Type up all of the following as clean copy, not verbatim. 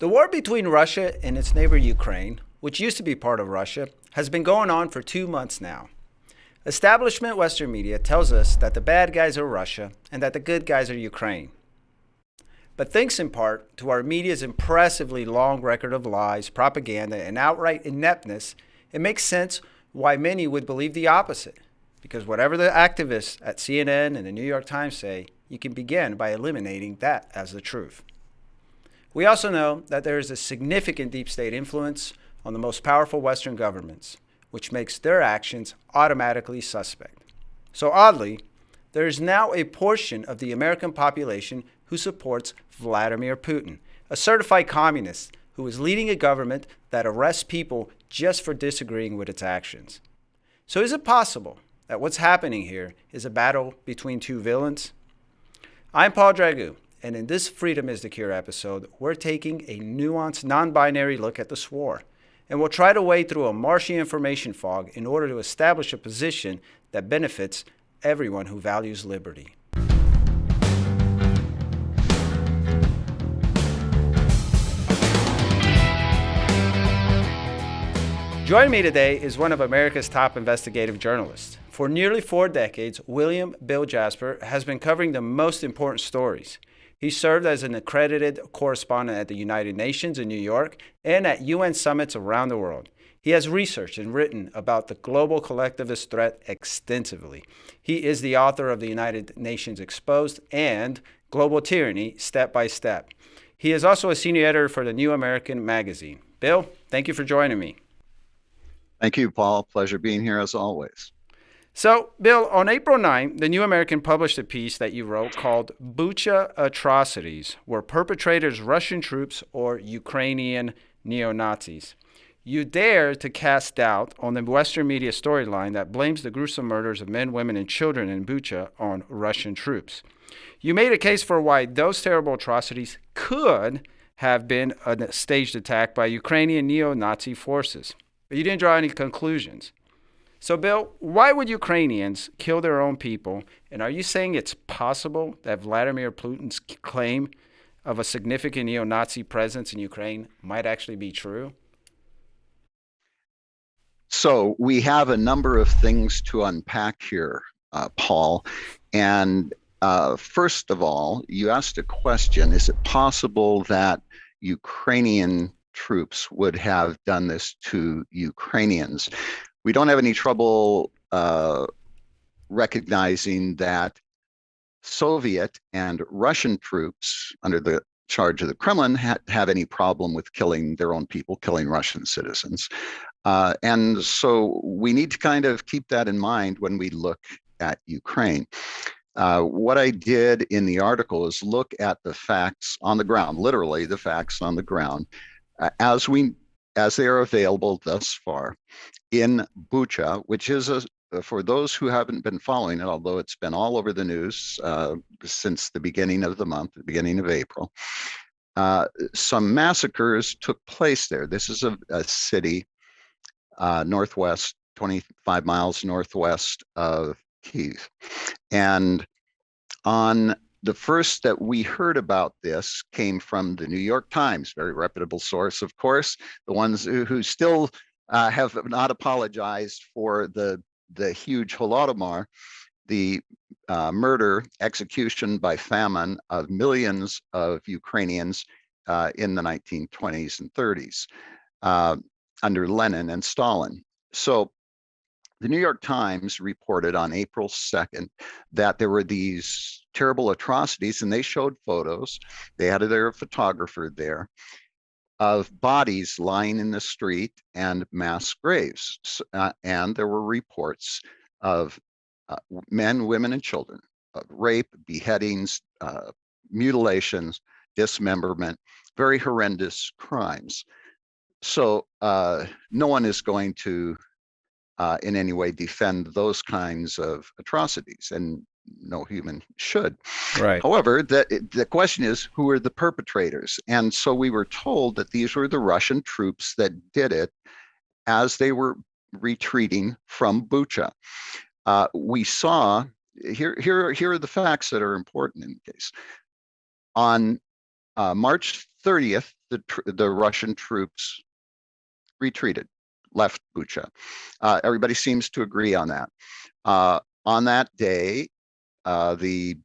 The war between Russia and its neighbor Ukraine, which used to be part of Russia, has been going on for 2 months now. Establishment Western media tells us that the bad guys are Russia and that the good guys are Ukraine. But thanks in part to our media's impressively long record of lies, propaganda, and outright ineptness, it makes sense why many would believe the opposite. Because whatever the activists at CNN and the New York Times say, you can begin by eliminating that as the truth. We also know that there is a significant deep state influence on the most powerful Western governments, which makes their actions automatically suspect. So oddly, there is now a portion of the American population who supports Vladimir Putin, a certified communist who is leading a government that arrests people just for disagreeing with its actions. So is it possible that what's happening here is a battle between two villains? I'm Paul Dragoo, and in this Freedom is the Cure episode, we're taking a nuanced, non-binary look at this war, and we'll try to wade through a marshy information fog in order to establish a position that benefits everyone who values liberty. Joining me today is one of America's top investigative journalists. For nearly 4 decades, William Bill Jasper has been covering the most important stories. He served as an accredited correspondent at the United Nations in New York and at UN summits around the world. He has researched and written about the global collectivist threat extensively. He is the author of the United Nations Exposed and Global Tyranny, Step by Step. He is also a senior editor for the New American Magazine. Bill, thank you for joining me. Thank you, Paul. Pleasure being here as always. So, Bill, on April 9, the New American published a piece that you wrote called Bucha Atrocities, where perpetrators Russian troops or Ukrainian Neonazis. You dare to cast doubt on the Western media storyline that blames the gruesome murders of men, women, and children in Bucha on Russian troops. You made a case for why those terrible atrocities could have been a staged attack by Ukrainian neo-Nazi forces, but you didn't draw any conclusions. So, Bill, why would Ukrainians kill their own people? And are you saying it's possible that Vladimir Putin's claim of a significant neo-Nazi presence in Ukraine might actually be true? So we have a number of things to unpack here, Paul. And first of all, you asked a question, is it possible that Ukrainian troops would have done this to Ukrainians? We don't have any trouble recognizing that Soviet and Russian troops under the charge of the Kremlin have any problem with killing their own people, killing Russian citizens. And so we need to kind of keep that in mind when we look at Ukraine. What I did in the article is look at the facts on the ground, literally the facts on the ground, as they are available thus far in Bucha, which is, for those who haven't been following it, although it's been all over the news since the beginning of the month, the beginning of April, some massacres took place there. This is a city northwest, 25 miles northwest of Kyiv. And on the first that we heard about this came from the New York Times, very reputable source, of course, the ones who still have not apologized for the huge Holodomor, the murder, execution by famine of millions of Ukrainians in the 1920s and 30s under Lenin and Stalin. So the New York Times reported on April 2nd that there were these terrible atrocities, and they showed photos. They had their photographer there of bodies lying in the street and mass graves. And there were reports of men, women, and children, of rape, beheadings, mutilations, dismemberment, very horrendous crimes. So no one is going to in any way defend those kinds of atrocities, and no human should. Right. However, the question is, who are the perpetrators? And so we were told that these were the Russian troops that did it as they were retreating from Bucha. We saw, here are the facts that are important in the case. On March 30th, the Russian troops retreated, left Bucha. Everybody seems to agree on that. On that day, the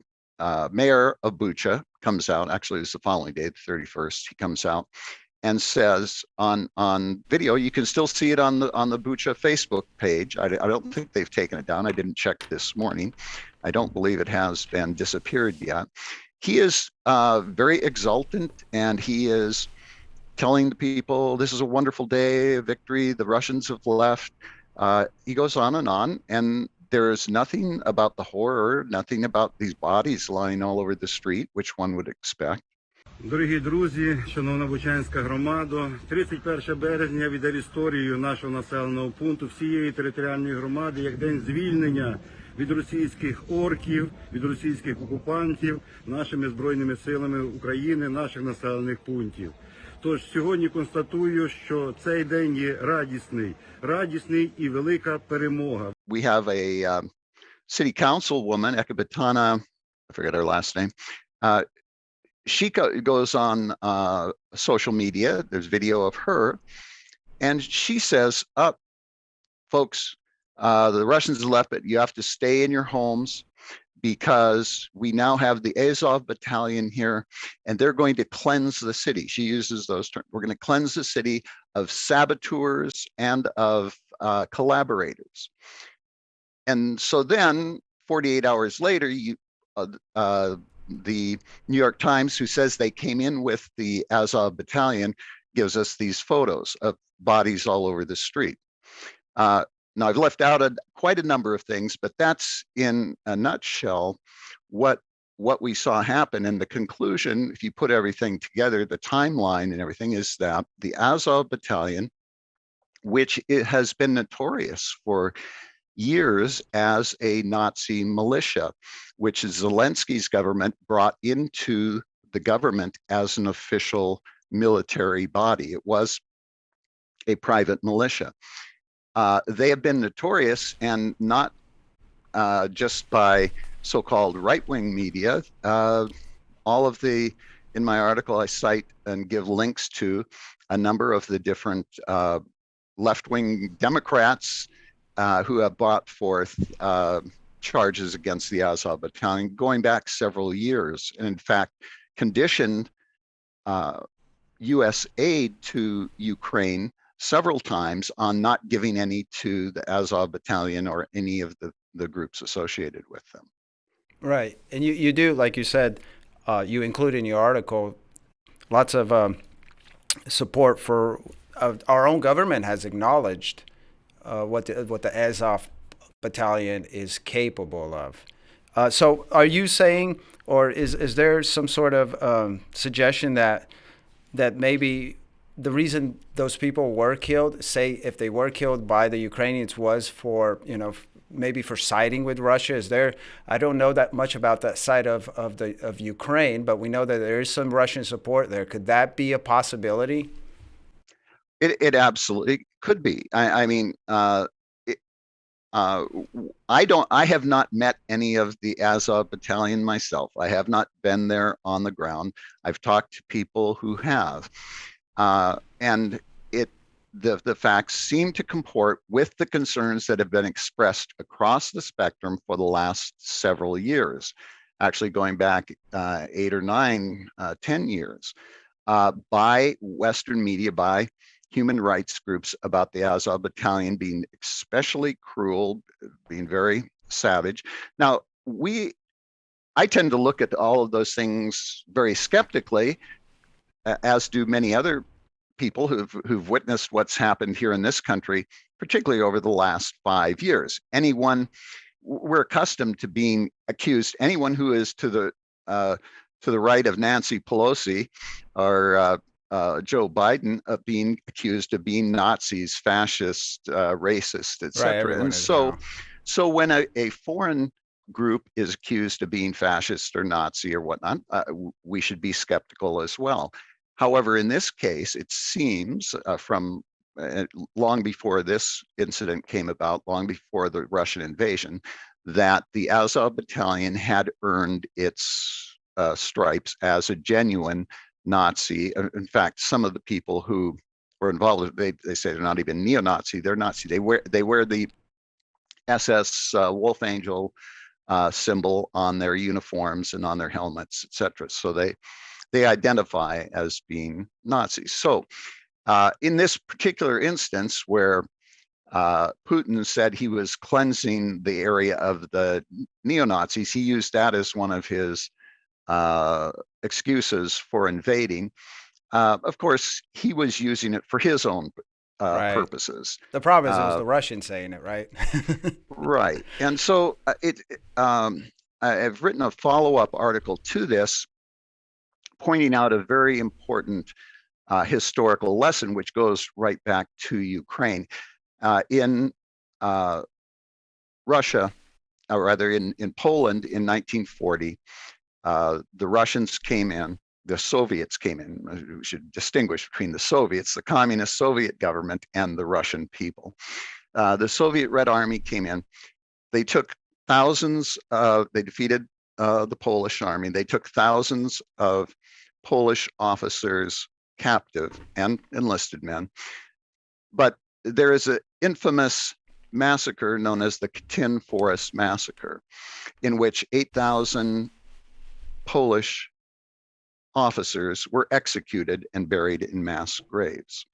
mayor of Bucha comes out. Actually, it was the following day, the 31st. He comes out and says on video, you can still see it on the Bucha Facebook page. I don't think they've taken it down. I didn't check this morning. I don't believe it has been disappeared yet. He is very exultant, and he is telling the people, this is a wonderful day of victory. The Russians have left. He goes on, and there's nothing about the horror, nothing about these bodies lying all over the street, which one would expect. Дорогі друзі, шановна Бучанська громада, 31 березня віде історію нашого населеного пункту всієї територіальної громади як день звільнення від російських орків, від російських окупантів нашими Збройними силами України, наших населених пунктів. Тож сьогодні констатую, що цей день є радісний і велика перемога. We have a city councilwoman, Ekabetana, I forget her last name. She goes on social media. There's video of her, and she says, folks, the Russians left, but you have to stay in your homes because we now have the Azov battalion here, and they're going to cleanse the city. She uses those terms. We're going to cleanse the city of saboteurs and of collaborators. And so then 48 hours later, the New York Times, who says they came in with the Azov battalion, gives us these photos of bodies all over the street. Now, I've left out quite a number of things, but that's in a nutshell what we saw happen. And the conclusion, if you put everything together, the timeline and everything, is that the Azov battalion, which it has been notorious for years as a Nazi militia, which Zelensky's government brought into the government as an official military body. It was a private militia. They have been notorious, and not just by so-called right-wing media. All of in my article, I cite and give links to a number of the different left-wing Democrats who have brought forth charges against the Azov battalion going back several years, and in fact conditioned U.S. aid to Ukraine several times on not giving any to the Azov battalion or any of the groups associated with them. Right. And you do, like you said, you include in your article lots of support for our own government has acknowledged what the Azov battalion is capable of. So are you saying, or is there some sort of suggestion that maybe the reason those people were killed, say if they were killed by the Ukrainians, was for, maybe for siding with Russia? Is there, I don't know that much about that side of Ukraine, but we know that there is some Russian support there. Could that be a possibility? It absolutely could be. I have not met any of the Azov battalion myself. I have not been there on the ground. I've talked to people who have. And the facts seem to comport with the concerns that have been expressed across the spectrum for the last several years, actually going back 8 or 9, 10 years, by Western media, by human rights groups, about the Azov battalion being especially cruel, being very savage. Now, I tend to look at all of those things very skeptically, as do many other people who've witnessed what's happened here in this country, particularly over the last 5 years. We're accustomed to being accused. Anyone who is to the right of Nancy Pelosi or Joe Biden of being accused of being Nazis, fascist, racist, etc. Right, and so when a foreign group is accused of being fascist or Nazi or whatnot, we should be skeptical as well. However, in this case, it seems from long before this incident came about, long before the Russian invasion, that the Azov battalion had earned its stripes as a genuine Nazi. In fact, some of the people who were involved, they say they're not even neo-Nazi. They're Nazi. They wear the SS Wolf Angel symbol on their uniforms and on their helmets, etc. So they identify as being Nazis. So in this particular instance where Putin said he was cleansing the area of the neo-Nazis, he used that as one of his excuses for invading. Of course, he was using it for his own purposes. The problem is it was the Russians saying it, right? Right. And so I've written a follow-up article to this, pointing out a very important historical lesson, which goes right back to Ukraine. In Russia, or rather in Poland in 1940, the Russians came in, the Soviets came in. We should distinguish between the Soviets, the communist Soviet government, and the Russian people. The Soviet Red Army came in. They took thousands, they defeated the Polish army. They took thousands of Polish officers captive and enlisted men. But there is an infamous massacre known as the Katyn Forest Massacre, in which 8,000 Polish officers were executed and buried in mass graves.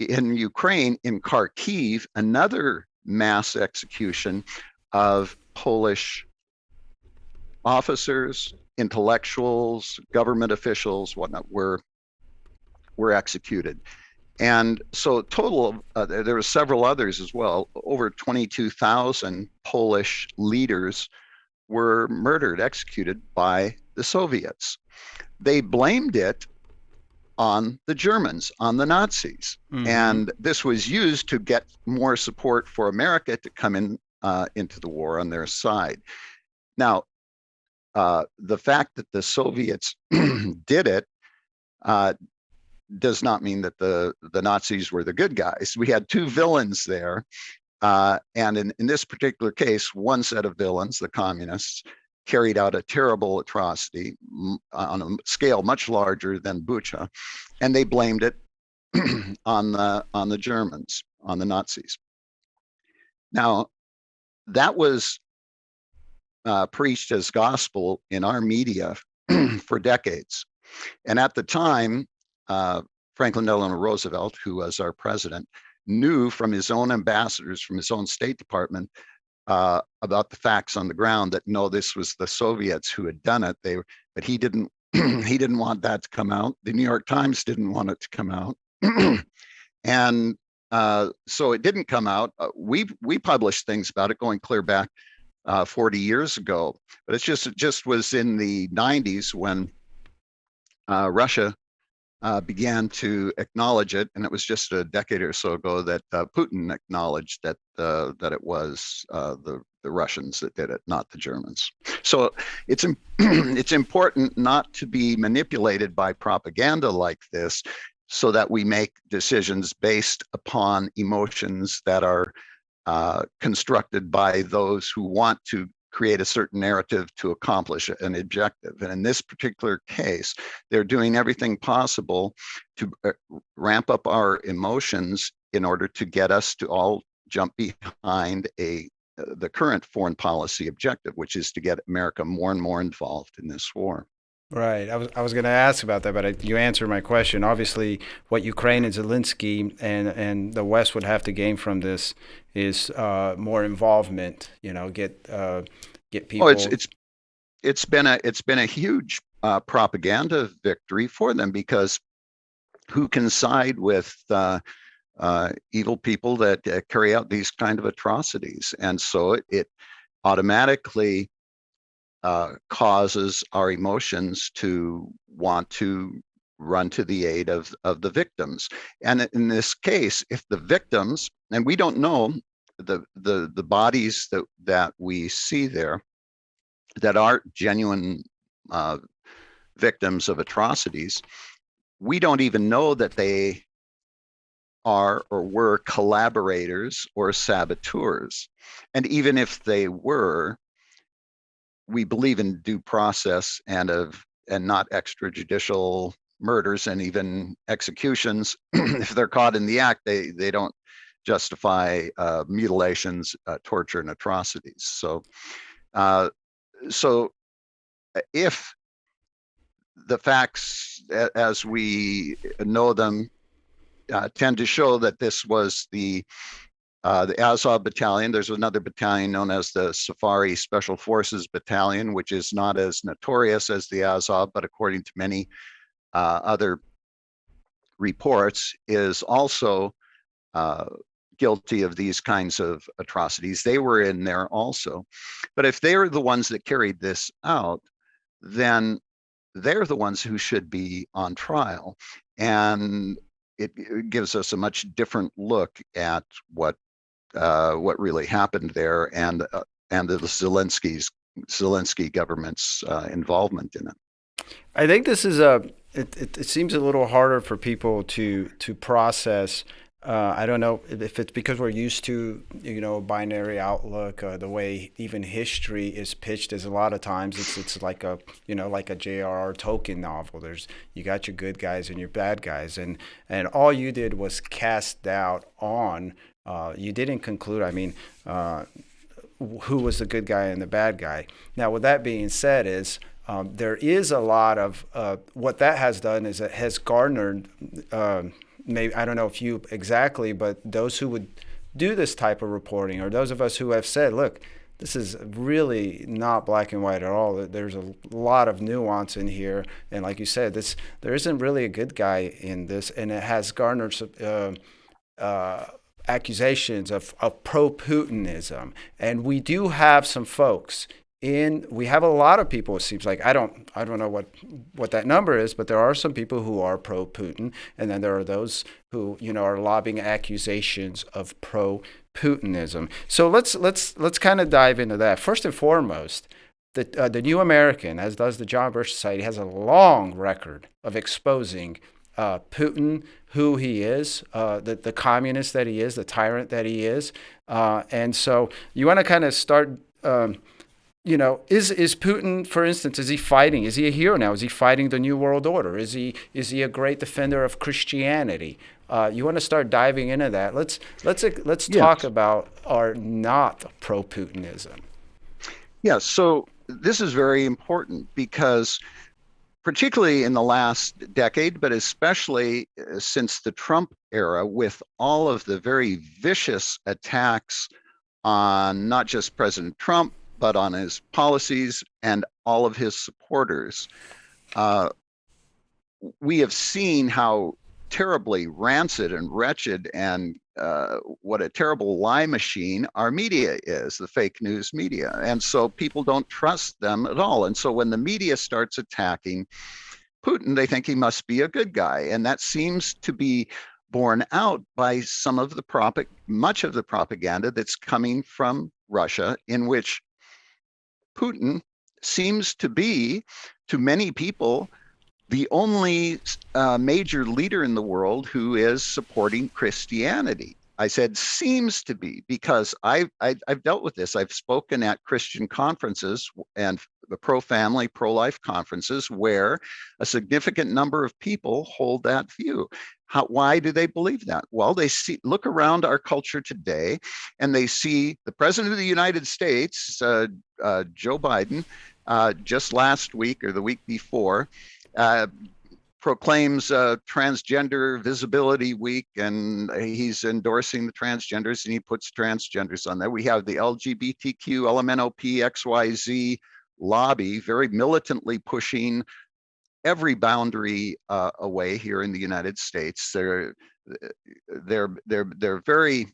In Ukraine, in Kharkiv, another mass execution of Polish officers, intellectuals, government officials, whatnot, were executed. And so total, there were several others as well. Over 22,000 Polish leaders were murdered, executed by the Soviets. They blamed it on the Germans, on the Nazis. Mm-hmm. And this was used to get more support for America to come in into the war on their side. Now, the fact that the Soviets did it does not mean that the Nazis were the good guys. We had two villains there. And in this particular case, one set of villains, the communists, carried out a terrible atrocity on a scale much larger than Bucha, and they blamed it on the Germans, on the Nazis. Now, that was preached as gospel in our media for decades. And at the time, Franklin Delano Roosevelt, who was our president, knew from his own ambassadors, from his own State Department, about the facts on the ground that no, this was the Soviets who had done it. But he didn't he didn't want that to come out. The New York Times didn't want it to come out, and so it didn't come out. We published things about it going clear back 40 years ago, but it just was in the 90s when Russia began to acknowledge it, and it was just a decade or so ago that Putin acknowledged that it was the Russians that did it, not the Germans. So it's important not to be manipulated by propaganda like this, so that we make decisions based upon emotions that are constructed by those who want to create a certain narrative to accomplish an objective. And in this particular case, they're doing everything possible to ramp up our emotions in order to get us to all jump behind the current foreign policy objective, which is to get America more and more involved in this war. Right. I was going to ask about that, but you answered my question. Obviously, what Ukraine and Zelensky and the West would have to gain from this is more involvement. Get people. Oh, it's been a huge propaganda victory for them, because who can side with evil people that carry out these kind of atrocities? And so it automatically causes our emotions to want to run to the aid of the victims. And in this case, if the victims, and we don't know the bodies that we see there that are genuine victims of atrocities, we don't even know that they are or were collaborators or saboteurs. And even if they were, we believe in due process and not extrajudicial murders and even executions. If they're caught in the act, they don't justify mutilations, torture, and atrocities. So if the facts as we know them tend to show that this was the Azov Battalion. There's another battalion known as the Safari Special Forces Battalion, which is not as notorious as the Azov, but according to many other reports, is also guilty of these kinds of atrocities. They were in there also. But if they're the ones that carried this out, then they're the ones who should be on trial. And it gives us a much different look at what really happened there, and the Zelensky government's involvement in it. I think this is it seems a little harder for people to process. I don't know if it's because we're used to, a binary outlook, the way even history is pitched is a lot of times it's like a, like a J.R.R. Tolkien novel. You got your good guys and your bad guys, and all you did was cast doubt on, you didn't conclude, who was the good guy and the bad guy. Now, with that being said, there is a lot of, what that has done is it has garnered, maybe, I don't know if you exactly, but those who would do this type of reporting, or those of us who have said, look, this is really not black and white at all. There's a lot of nuance in here. And like you said, there isn't really a good guy in this. And it has garnered accusations of pro-Putinism. And we do have some folks we have a lot of people, it seems like, I don't know what that number is, but there are some people who are pro-Putin, and then there are those who, are lobbying accusations of pro-Putinism. So let's kind of dive into that. First and foremost, the New American, as does the John Birch Society, has a long record of exposing Putin, who he is, the communist that he is, the tyrant that he is. And so you want to kind of start... is Putin, for instance, is he fighting? Is he a hero now? Is he fighting the New World Order? Is he a great defender of Christianity? You want to start diving into that. Let's talk about our not pro-Putinism. Yeah, so this is very important because particularly in the last decade, but especially since the Trump era, with all of the very vicious attacks on not just President Trump, but on his policies and all of his supporters, we have seen how terribly rancid and wretched and what a terrible lie machine our media is, the fake news media. And so people don't trust them at all. And so when the media starts attacking Putin, they think he must be a good guy. And that seems to be borne out by much of the propaganda that's coming from Russia, in which Putin seems to be, to many people, the only major leader in the world who is supporting Christianity. I said seems to be because I've dealt with this. I've spoken at Christian conferences and the pro-family, pro-life conferences where a significant number of people hold that view. Why do they believe that? Well, they look around our culture today and they see the President of the United States, Joe Biden, just last week or the week before, proclaims Transgender Visibility Week, and he's endorsing the transgenders, and he puts transgenders on there. We have the LGBTQ, LMNOP, XYZ lobby very militantly pushing every boundary away here in the United States. They're very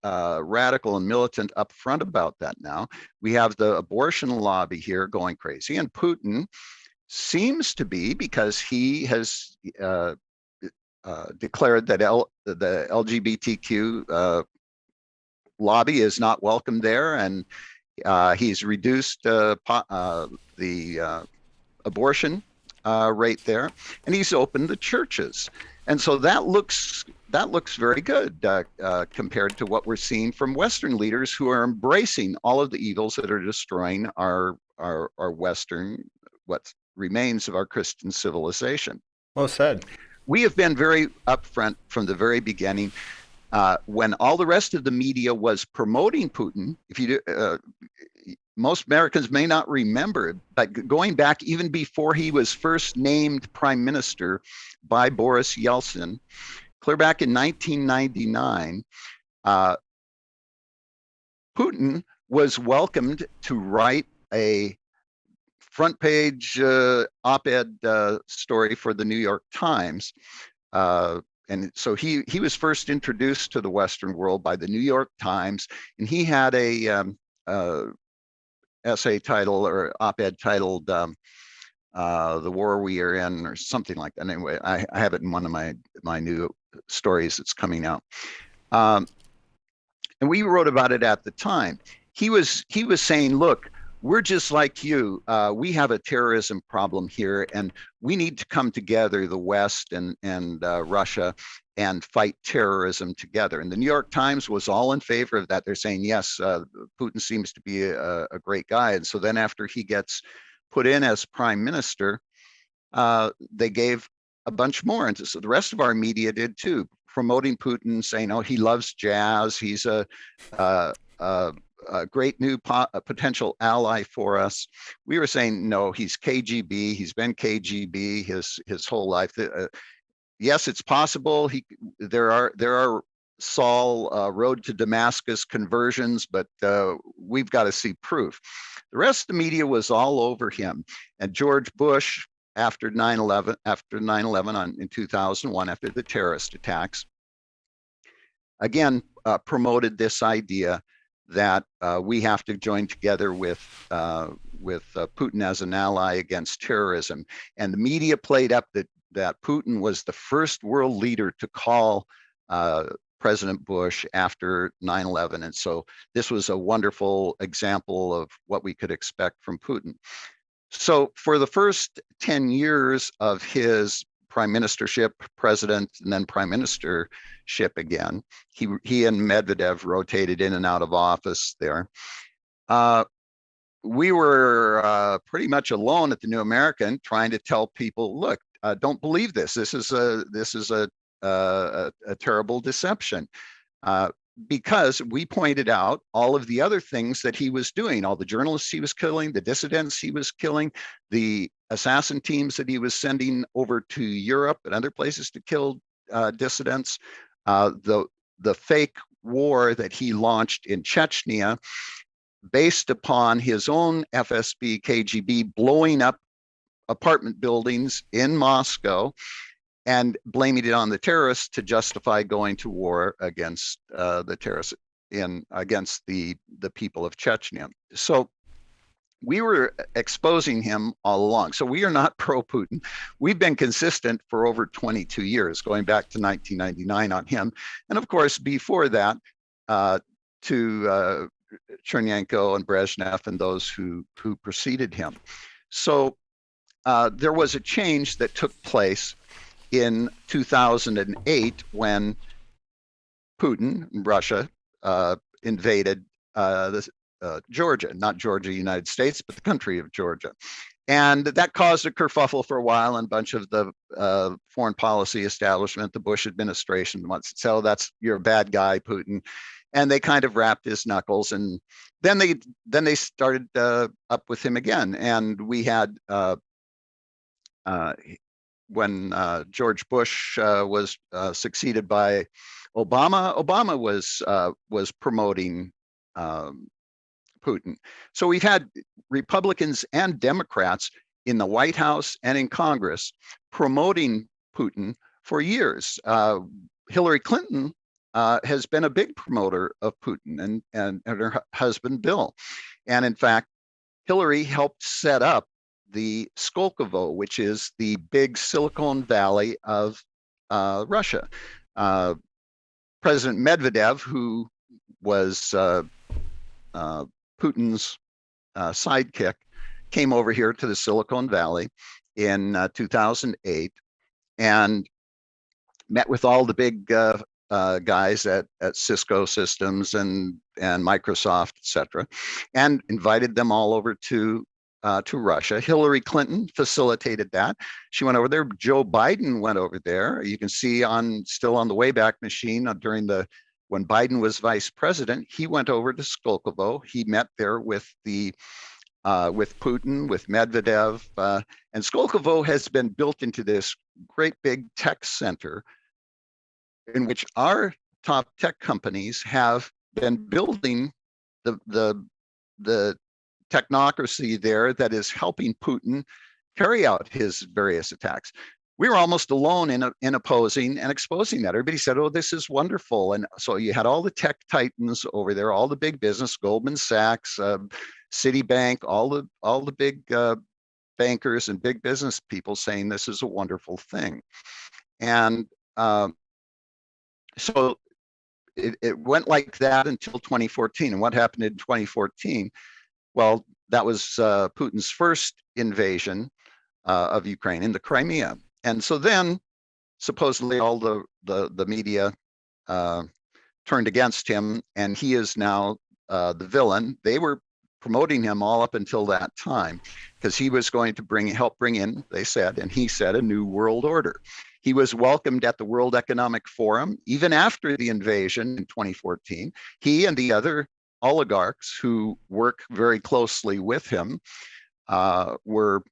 radical and militant up front about that now. We have the abortion lobby here going crazy, and Putin seems to be, because he has declared that the LGBTQ lobby is not welcome there, and he's reduced the abortion rate there, and he's opened the churches, and so that looks very good compared to what we're seeing from Western leaders who are embracing all of the evils that are destroying our Western, what remains of our Christian civilization. Well said. We have been very upfront from the very beginning. When all the rest of the media was promoting Putin, most Americans may not remember, but going back even before he was first named prime minister by Boris Yeltsin, clear back in 1999, Putin was welcomed to write a front page op-ed story for the New York Times. And so he was first introduced to the Western world by the New York Times, and he had a essay title or op-ed titled "The War We Are In" or something like that. Anyway, I have it in one of my new stories that's coming out, and we wrote about it at the time. He was saying, "Look, we're just like you. We have a terrorism problem here, and we need to come together, the West and Russia, and fight terrorism together." And the New York Times was all in favor of that. They're saying, yes, Putin seems to be a great guy. And so then after he gets put in as prime minister, they gave a bunch more. And so the rest of our media did too, promoting Putin, saying, oh, he loves jazz. He's a great new potential ally for us. We were saying, no, he's KGB. He's been KGB his whole life. Yes, it's possible. There are Saul Road to Damascus conversions, but we've got to see proof. The rest of the media was all over him. And George Bush, after 9/11 in 2001, after the terrorist attacks, again promoted this idea that we have to join together with Putin as an ally against terrorism. And the media played up that Putin was the first world leader to call President Bush after 9/11. And so this was a wonderful example of what we could expect from Putin. So for the first 10 years of his prime ministership, president, and then prime ministership again, he and Medvedev rotated in and out of office there. We were pretty much alone at the New American, trying to tell people, look, don't believe this. This is a terrible deception, because we pointed out all of the other things that he was doing, all the journalists he was killing, the dissidents he was killing, the assassin teams that he was sending over to Europe and other places to kill dissidents, the fake war that he launched in Chechnya, based upon his own FSB, KGB blowing up apartment buildings in Moscow and blaming it on the terrorists to justify going to war against the terrorists against the people of Chechnya. So we were exposing him all along. So we are not pro-Putin. We've been consistent for over 22 years, going back to 1999 on him. And of course, before that, to Chernenko and Brezhnev and those who preceded him. So there was a change that took place in 2008 when Putin, Russia, invaded Georgia, not Georgia, United States, but the country of Georgia. And that caused a kerfuffle for a while, and a bunch of the foreign policy establishment, the Bush administration, wants to say, oh, you're a bad guy, Putin. And they kind of wrapped his knuckles, and then they started up with him again. And we had when George Bush was succeeded by Obama, Obama was promoting Putin. So we've had Republicans and Democrats in the White House and in Congress promoting Putin for years. Hillary Clinton has been a big promoter of Putin, and her husband, Bill. And in fact, Hillary helped set up the Skolkovo, which is the big Silicon Valley of Russia. President Medvedev, who was Putin's sidekick, came over here to the Silicon Valley in 2008 and met with all the big guys at Cisco Systems and Microsoft, et cetera, and invited them all over to to Russia. Hillary Clinton facilitated that. She went over there. Joe Biden went over there. You can see still on the Wayback Machine when Biden was vice president, he went over to Skolkovo. He met there with Putin, with Medvedev, and Skolkovo has been built into this great big tech center in which our top tech companies have been building the technocracy there that is helping Putin carry out his various attacks. We were almost alone in opposing and exposing that. Everybody said, "Oh, this is wonderful," and so you had all the tech titans over there, all the big business, Goldman Sachs, Citibank, all the big bankers and big business people saying this is a wonderful thing, and so it went like that until 2014. And what happened in 2014? Well, that was Putin's first invasion of Ukraine in the Crimea. And so then supposedly all the media turned against him, and he is now the villain. They were promoting him all up until that time because he was going to help bring in, they said, and he said, a new world order. He was welcomed at the World Economic Forum even after the invasion in 2014. He and the other oligarchs who work very closely with him were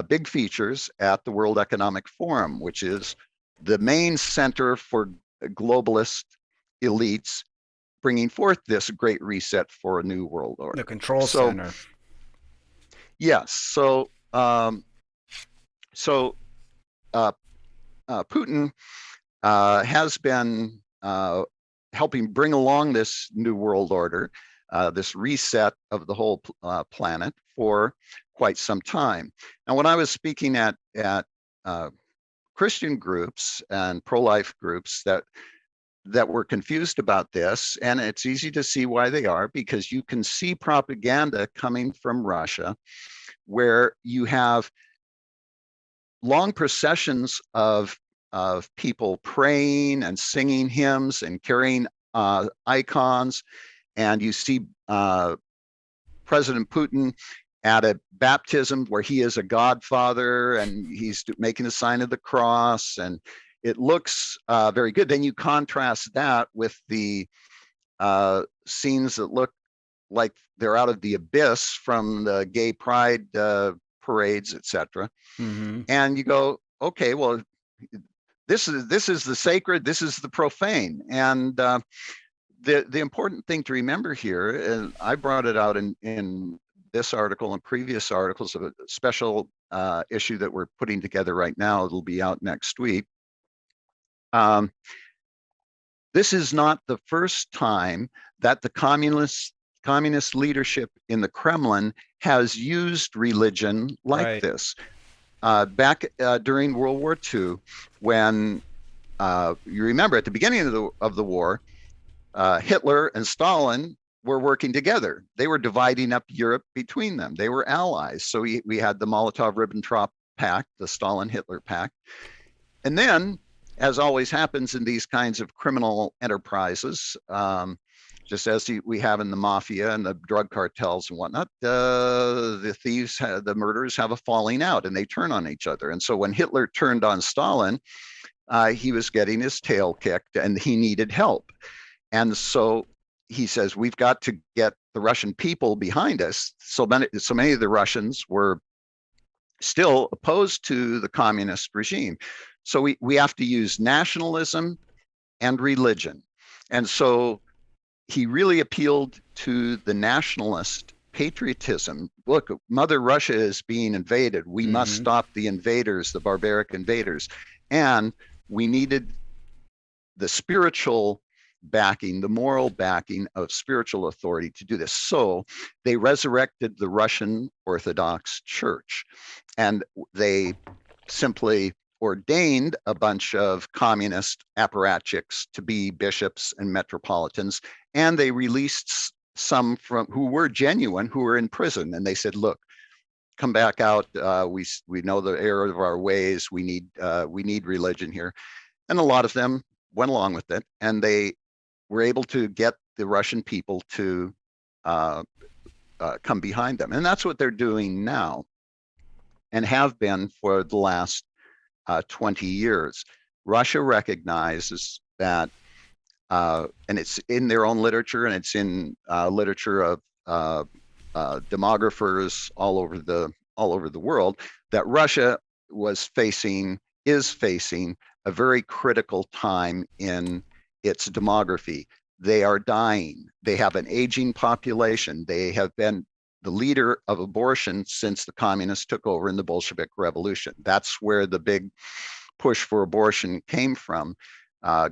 big features at the World Economic Forum, which is the main center for globalist elites bringing forth this great reset for a new world order. The control center. Yes. So Putin has been helping bring along this new world order, this reset of the whole planet for quite some time. And when I was speaking at Christian groups and pro-life groups that were confused about this, and it's easy to see why they are, because you can see propaganda coming from Russia where you have long processions of people praying and singing hymns and carrying icons, and you see President Putin at a baptism where he is a godfather and he's making the sign of the cross, and it looks very good. Then you contrast that with the scenes that look like they're out of the abyss from the gay pride parades, etc. Mm-hmm. And you go, okay, well, this is the sacred, this is the profane. And the important thing to remember here, and I brought it out in this article and previous articles of a special issue that we're putting together right now. It'll be out next week. This is not the first time that the communist leadership in the Kremlin has used religion like this. Back during World War II, when you remember at the beginning of the war, Hitler and Stalin were working together. They were dividing up Europe between them. They were allies. So we had the Molotov-Ribbentrop Pact, the Stalin-Hitler Pact. And then, as always happens in these kinds of criminal enterprises, just as we have in the Mafia and the drug cartels and whatnot, the thieves, the murderers have a falling out and they turn on each other. And so when Hitler turned on Stalin, he was getting his tail kicked and he needed help. And so he says, we've got to get the Russian people behind us. So many of the Russians were still opposed to the communist regime. So we have to use nationalism and religion. And so he really appealed to the nationalist patriotism. Look, Mother Russia is being invaded. We must stop the invaders, the barbaric invaders. And we needed the spiritual backing, the moral backing of spiritual authority to do this. So they resurrected the Russian Orthodox Church, and they simply ordained a bunch of communist apparatchiks to be bishops and metropolitans, and they released some who were genuine, who were in prison, and they said, look, come back out. We know the error of our ways. We need religion here. And a lot of them went along with it, and they were able to get the Russian people to come behind them. And that's what they're doing now and have been for the last 20 years. Russia recognizes that, and it's in their own literature, and it's in literature of demographers all over the world, that Russia is facing a very critical time in its demography. They are dying. They have an aging population. They have been the leader of abortion since the communists took over in the Bolshevik Revolution. That's where the big push for abortion came from,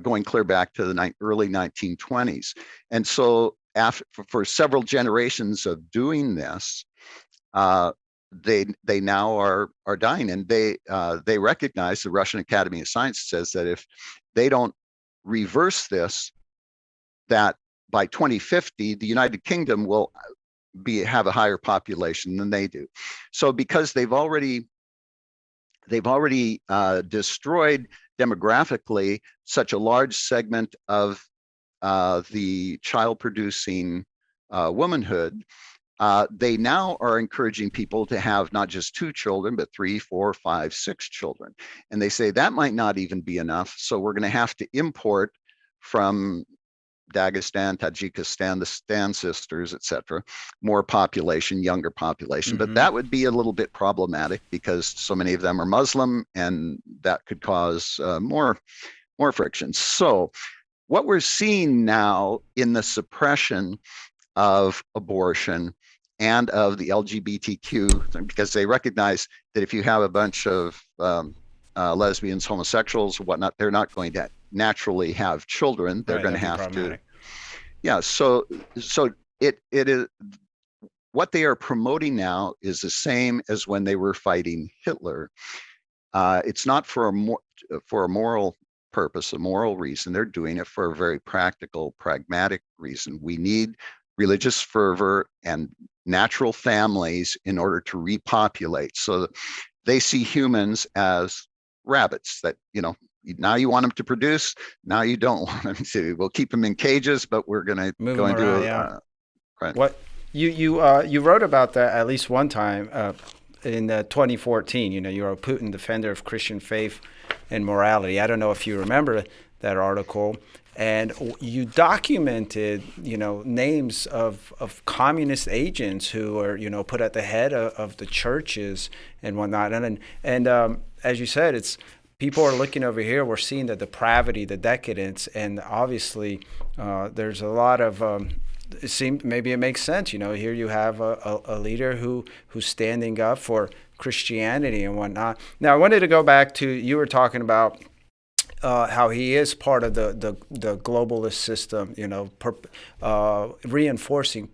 going clear back to the early 1920s. And so for several generations of doing this, they now are dying, and they recognize, the Russian Academy of Science says, that if they don't reverse this, that by 2050 the United Kingdom will have a higher population than they do. So because they've already destroyed demographically such a large segment of the child-producing womanhood, they now are encouraging people to have not just 2 children, but 3, 4, 5, 6 children. And they say that might not even be enough. So we're going to have to import from Dagestan, Tajikistan, the Stan sisters, etc., more population, younger population. But that would be a little bit problematic because so many of them are Muslim, and that could cause more friction. So what we're seeing now in the suppression of abortion and of the LGBTQ, because they recognize that if you have a bunch of lesbians, homosexuals, whatnot, they're not going to naturally have children. They're going to have to. Yeah. So it is, what they are promoting now is the same as when they were fighting Hitler. It's not for a moral purpose, a moral reason. They're doing it for a very practical, pragmatic reason. We need religious fervor and natural families in order to repopulate. So they see humans as rabbits that, now you want them to produce, now you don't want them to. We'll keep them in cages, but we're going to move them around. Right. What you wrote about that at least one time in 2014. You're a Putin defender of Christian faith and morality. I don't know if you remember that article. And you documented, names of communist agents who are, put at the head of the churches and whatnot. And as you said, it's people are looking over here. We're seeing the depravity, the decadence, and obviously there's a lot of. Maybe it makes sense. Here you have a leader who's standing up for Christianity and whatnot. Now, I wanted to go back to, you were talking about how he is part of the globalist system, reinforcing,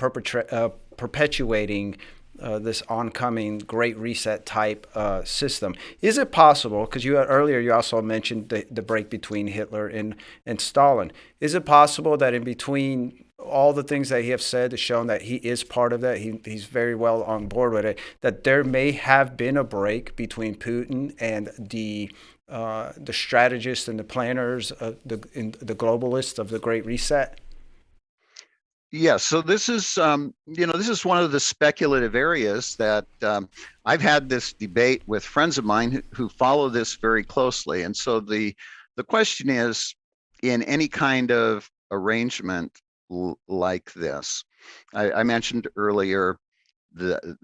perpetuating this oncoming Great Reset type system. Is it possible, because earlier you also mentioned the break between Hitler and Stalin, is it possible that in between all the things that he has said has shown that he is part of that, he's very well on board with it, that there may have been a break between Putin and the strategists and the planners, the globalists of the Great Reset? Yeah, so this is this is one of the speculative areas that I've had this debate with friends of mine who follow this very closely. And so the question is, in any kind of arrangement like this, I mentioned earlier the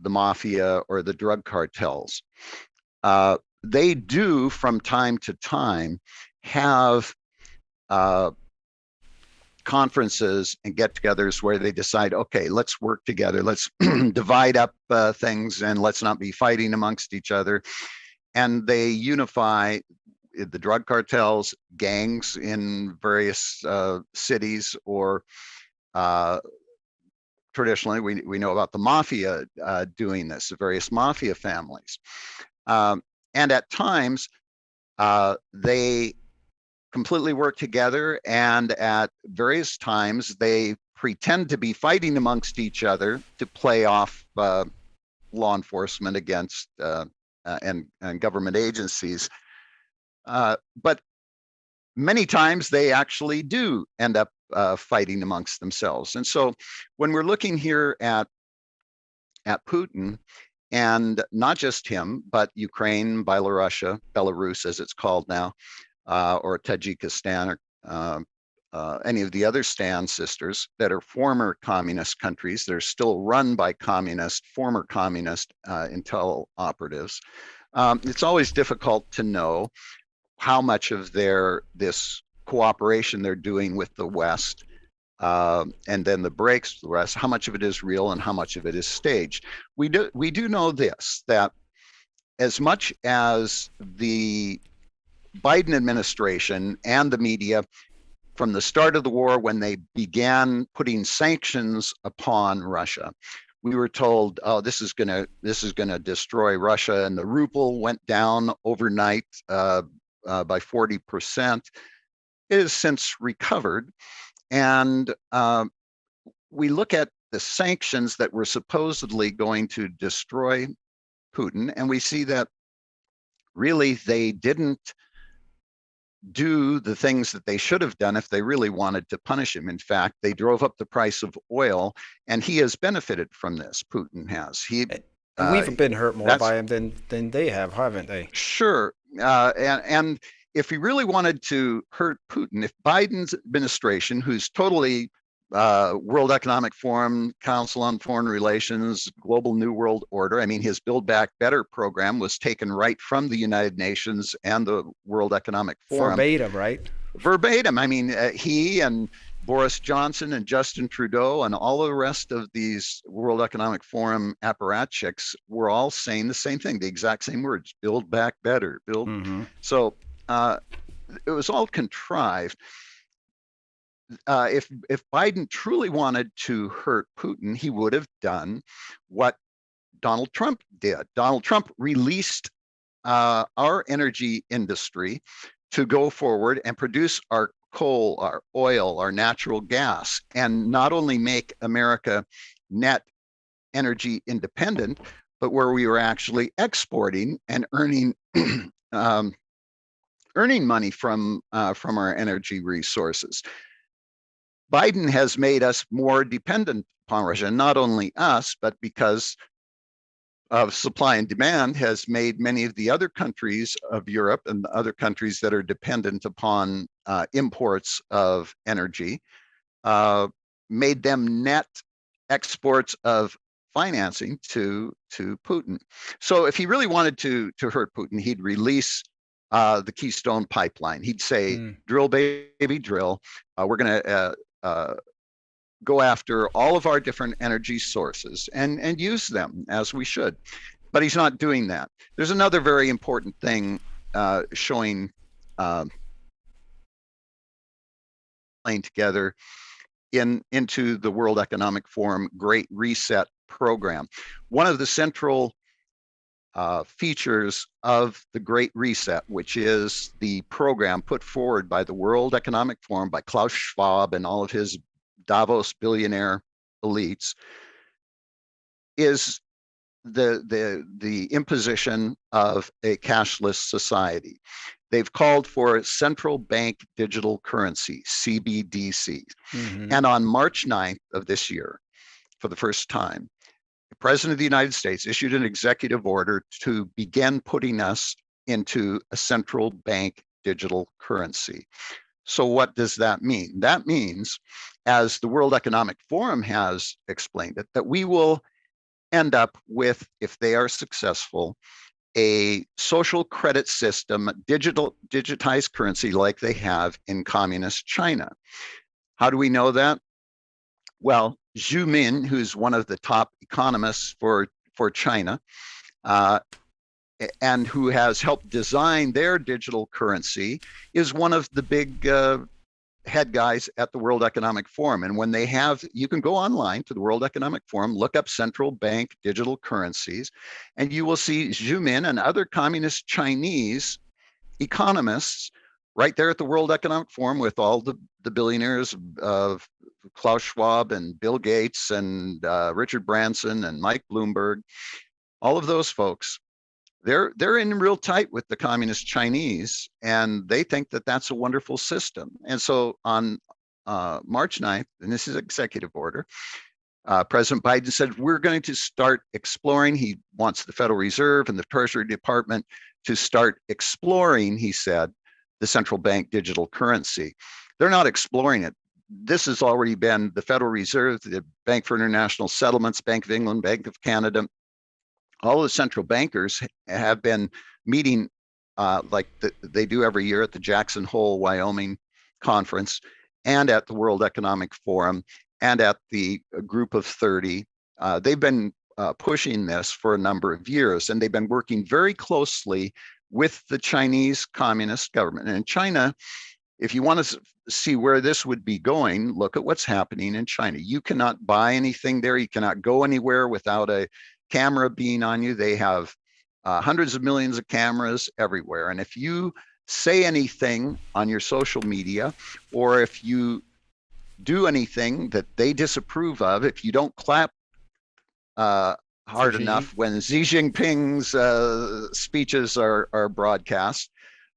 Mafia or the drug cartels. They do from time to time have conferences and get-togethers where they decide, okay, let's work together, let's divide up things, and let's not be fighting amongst each other. And they unify the drug cartels, gangs in various cities, or traditionally we know about the Mafia doing this, the various Mafia families. And at times, they completely work together, and at various times, they pretend to be fighting amongst each other to play off law enforcement against and government agencies. But many times, they actually do end up fighting amongst themselves. And so when we're looking here at at Putin, and not just him, but Ukraine, Belarus, as it's called now, or Tajikistan, or any of the other Stan sisters that are former communist countries. They're still run by former communist intel operatives. It's always difficult to know how much of this cooperation they're doing with the West, and then the breaks to the West, how much of it is real and how much of it is staged. We do know this, that as much as the Biden administration and the media, from the start of the war, when they began putting sanctions upon Russia, we were told, "Oh, this is gonna destroy Russia," and the ruble went down overnight by 40%. It has since recovered, and we look at the sanctions that were supposedly going to destroy Putin, and we see that really they didn't do the things that they should have done if they really wanted to punish him. In fact, they drove up the price of oil, and he has benefited from this. Putin has. And we've been hurt more by him than they have, haven't they? Sure. And if he really wanted to hurt Putin, if Biden's administration, who's totally World Economic Forum, Council on Foreign Relations, Global New World Order. I mean, his Build Back Better program was taken right from the United Nations and the World Economic Forum. Verbatim, right? Verbatim. I mean, he and Boris Johnson and Justin Trudeau and all the rest of these World Economic Forum apparatchiks were all saying the same thing, the exact same words: build back better, build. Mm-hmm. So it was all contrived. If Biden truly wanted to hurt Putin, he would have done what Donald Trump did. Donald Trump released our energy industry to go forward and produce our coal, our oil, our natural gas, and not only make America net energy independent, but where we were actually exporting and earning money from our energy resources. Biden has made us more dependent upon Russia, and not only us, but because of supply and demand, has made many of the other countries of Europe and other countries that are dependent upon imports of energy, made them net exports of financing to Putin. So if he really wanted to hurt Putin, he'd release the Keystone Pipeline. He'd say, drill, baby, drill. We're going to go after all of our different energy sources and use them as we should. But he's not doing that. There's another very important thing showing playing together into the World Economic Forum Great Reset program. One of the central features of the Great Reset, which is the program put forward by the World Economic Forum, by Klaus Schwab and all of his Davos billionaire elites, is the imposition of a cashless society. They've called for central bank digital currency, CBDC. Mm-hmm. And on March 9th of this year, for the first time, the President of the United States issued an executive order to begin putting us into a central bank digital currency. So what does that mean? That means, as the World Economic Forum has explained it, that we will end up with, if they are successful, a social credit system, digitized currency like they have in communist China. How do we know that? Well, Xu Min, who's one of the top economists for China, and who has helped design their digital currency, is one of the big head guys at the World Economic Forum. And when they have, you can go online to the World Economic Forum, look up central bank digital currencies, and you will see Xu Min and other communist Chinese economists right there at the World Economic Forum with all the billionaires of Klaus Schwab and Bill Gates and Richard Branson and Mike Bloomberg. All of those folks, they're in real tight with the communist Chinese, and they think that that's a wonderful system. And so on March 9th, and this is executive order, President Biden said, we're going to start exploring. He wants the Federal Reserve and the Treasury Department to start exploring, he said, the central bank digital currency. They're not exploring it. This has already been the Federal Reserve, the Bank for International Settlements, Bank of England, Bank of Canada. All the central bankers have been meeting they do every year at the Jackson Hole, Wyoming conference, and at the World Economic Forum, and at the Group of 30. They've been pushing this for a number of years, and they've been working very closely with the Chinese Communist government. And in China, if you want to see where this would be going, look at what's happening in China. You cannot buy anything there. You cannot go anywhere without a camera being on you. They have hundreds of millions of cameras everywhere. And if you say anything on your social media, or if you do anything that they disapprove of, if you don't clap hard enough when Xi Jinping's speeches are broadcast,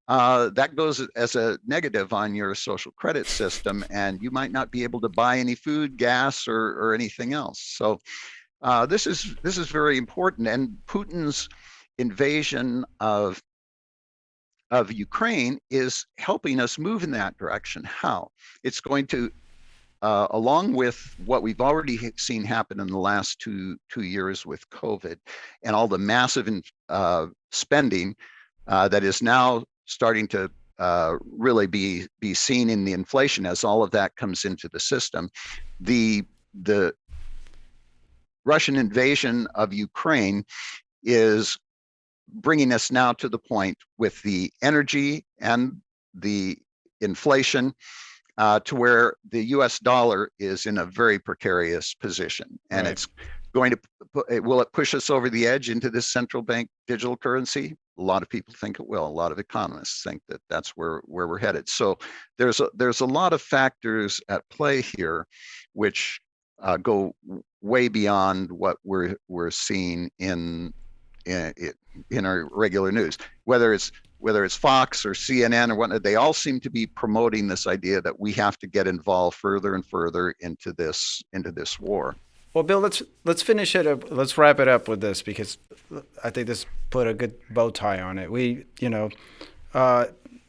that goes as a negative on your social credit system, and you might not be able to buy any food, gas, or anything else. So this is very important. And Putin's invasion of Ukraine is helping us move in that direction. How? It's going to, along with what we've already seen happen in the last two years with COVID and all the massive spending that is now starting to really be seen in the inflation as all of that comes into the system. The Russian invasion of Ukraine is bringing us now to the point with the energy and the inflation to where the US dollar is in a very precarious position. And it's going to, will it push us over the edge into this central bank digital currency? A lot of people think it will. A lot of economists think that that's where we're headed. So there's a lot of factors at play here, which go way beyond what we're seeing in our regular news. Whether it's Fox or CNN or whatnot, they all seem to be promoting this idea that we have to get involved further and further into this war. Well, Bill, let's finish it up. Let's wrap it up with this, because I think this put a good bow tie on it.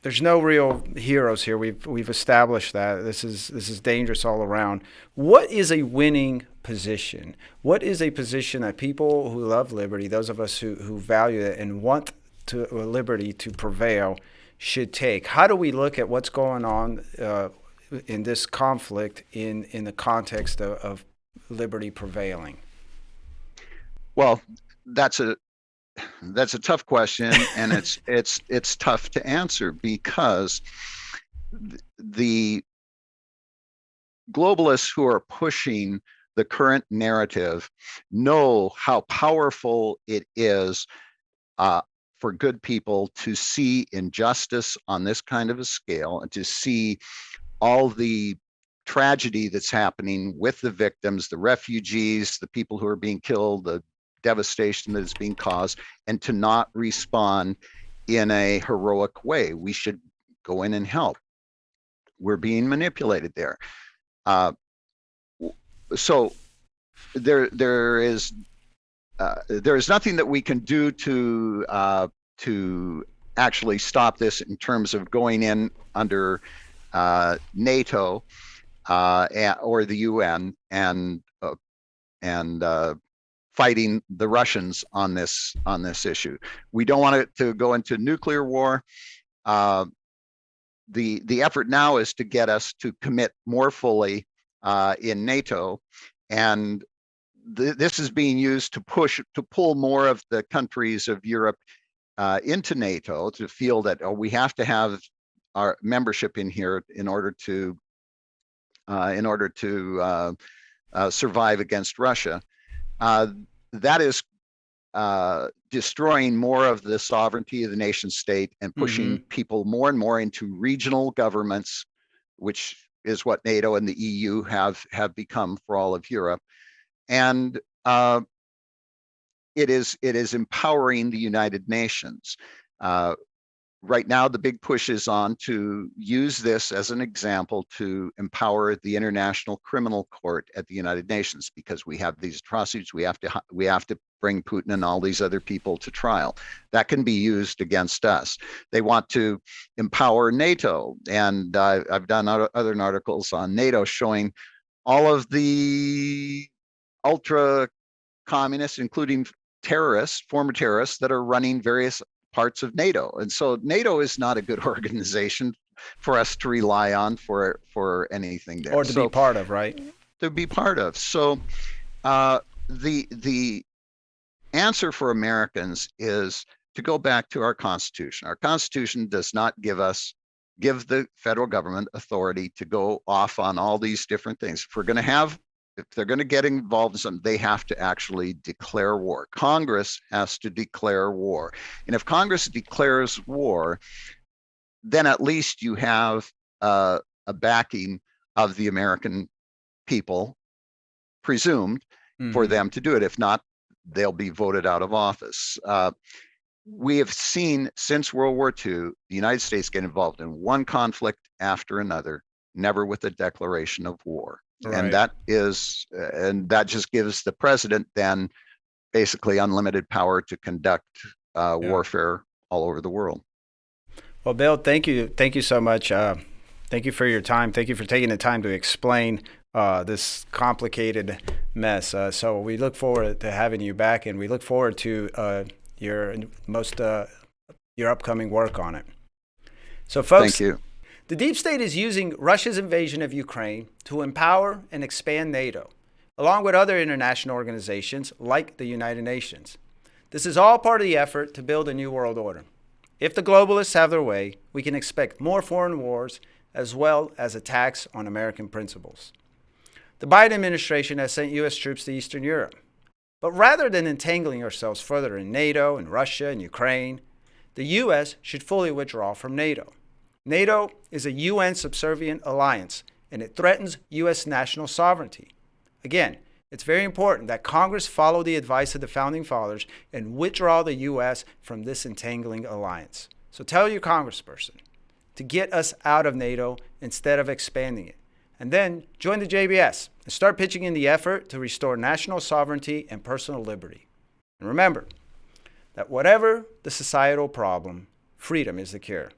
There's no real heroes here. We've established that this is dangerous all around. What is a winning position? What is a position that people who love liberty, those of us who value it and want liberty to prevail, should take? How do we look at what's going on in this conflict in the context of liberty prevailing? Well, that's a tough question, and it's tough to answer, because the globalists who are pushing the current narrative know how powerful it is for good people to see injustice on this kind of a scale, and to see all the tragedy that's happening with the victims, the refugees, the people who are being killed, the devastation that is being caused, and to not respond in a heroic way. We should go in and help. We're being manipulated there. So there is nothing that we can do to actually stop this in terms of going in under NATO or the UN and fighting the Russians on this issue. We don't want it to go into nuclear war. The effort now is to get us to commit more fully in NATO, and this is being used to pull more of the countries of Europe into NATO, to feel that we have to have our membership in here in order to survive against Russia. That is destroying more of the sovereignty of the nation state and pushing people more and more into regional governments, which is what NATO and the EU have become for all of Europe. And it is empowering the United Nations. right now, the big push is on to use this as an example to empower the International Criminal Court at the United Nations, because we have these atrocities. We have to bring Putin and all these other people to trial. That can be used against us. They want to empower NATO, and I've done other articles on NATO showing all of the ultra communists, including terrorists, former terrorists, that are running various parts of NATO. And so NATO is not a good organization for us to rely on for anything there. Or to be part of, right? To be part of. So the answer for Americans is to go back to our Constitution. Our Constitution does not give the federal government authority to go off on all these different things. If they're going to get involved in something, they have to actually declare war. Congress has to declare war. And if Congress declares war, then at least you have a backing of the American people, presumed, for them to do it. If not, they'll be voted out of office. We have seen since World War II, the United States get involved in one conflict after another, never with a declaration of war. Right. And that just gives the president then basically unlimited power to conduct warfare all over the world. Well, Bill, thank you so much. Thank you for your time. Thank you for taking the time to explain this complicated mess. So we look forward to having you back, and we look forward to your upcoming work on it. So, folks, thank you. The deep state is using Russia's invasion of Ukraine to empower and expand NATO, along with other international organizations like the United Nations. This is all part of the effort to build a new world order. If the globalists have their way, we can expect more foreign wars as well as attacks on American principles. The Biden administration has sent U.S. troops to Eastern Europe. But rather than entangling ourselves further in NATO and Russia and Ukraine, the U.S. should fully withdraw from NATO. NATO is a UN subservient alliance, and it threatens U.S. national sovereignty. Again, it's very important that Congress follow the advice of the Founding Fathers and withdraw the U.S. from this entangling alliance. So tell your congressperson to get us out of NATO instead of expanding it. And then join the JBS and start pitching in the effort to restore national sovereignty and personal liberty. And remember that whatever the societal problem, freedom is the cure.